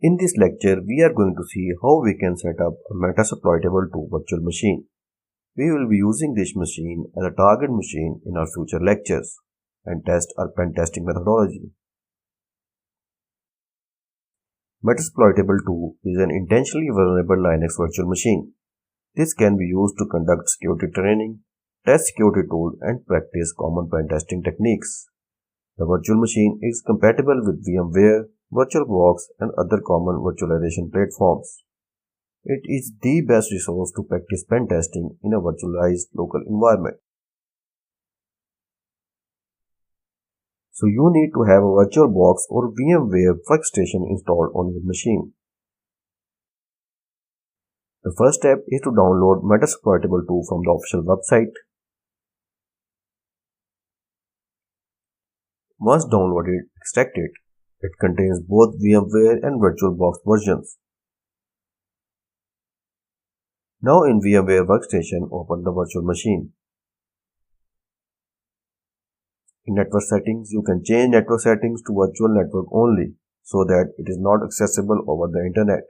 In this lecture, we are going to see how we can set up a Metasploitable 2 virtual machine. We will be using this machine as a target machine in our future lectures and test our pen testing methodology. Metasploitable 2 is an intentionally vulnerable Linux virtual machine. This can be used to conduct security training, test security tools, and practice common pen testing techniques. The virtual machine is compatible with VMWARE, VirtualBox, and other common virtualization platforms. It is the best resource to practice pen testing in a virtualized local environment. So you need to have a VirtualBox or VMWARE workstation installed on your machine. The first step is to download Metasploitable 2 from the official website. Once downloaded, extract it. It contains both VMWARE and VirtualBox versions. Now in VMWARE Workstation, open the virtual machine. In network settings, you can change network settings to virtual network only so that it is not accessible over the internet.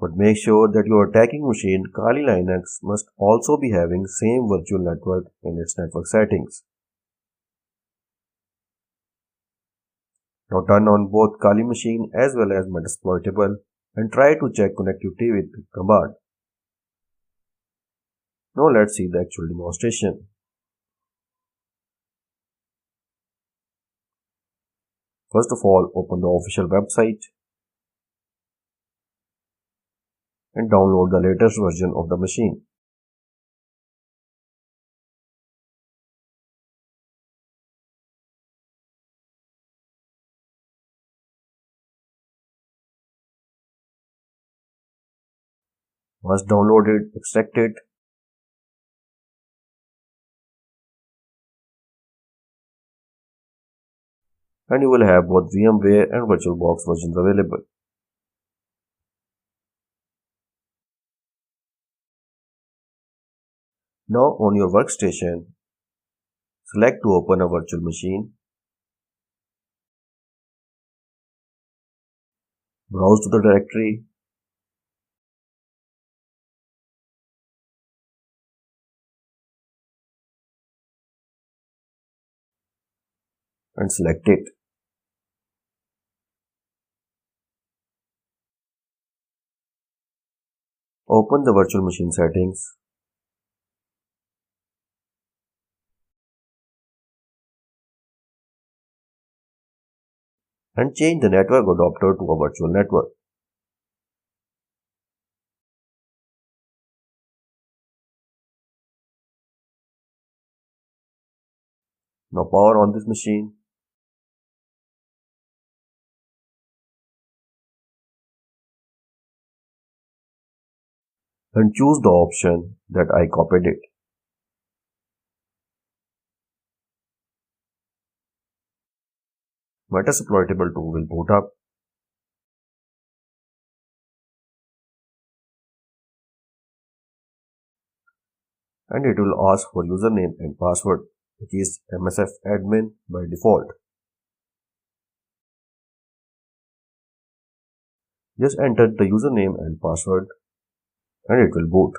But make sure that your attacking machine, Kali Linux, must also be having same virtual network in its network settings. Now turn on both Kali machine as well as Metasploitable and try to check connectivity with the command. Now let's see the actual demonstration. First of all, open the official website and download the latest version of the machine. Once downloaded, extract it. And you will have both VMWARE and VirtualBox versions available. Now on your workstation, select to open a virtual machine. Browse to the directory. And select it. Open the virtual machine settings. And change the network adapter to a virtual network. Now power on this machine. And choose the option that I copied it. Metasploitable 2 will boot up. And it will ask for username and password, which is MSF-admin by default. Just enter the username and password and it will boot.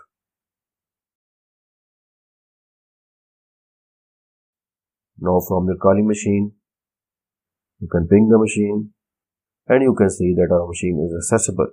Now from your Kali machine, you can ping the machine and you can see that our machine is accessible.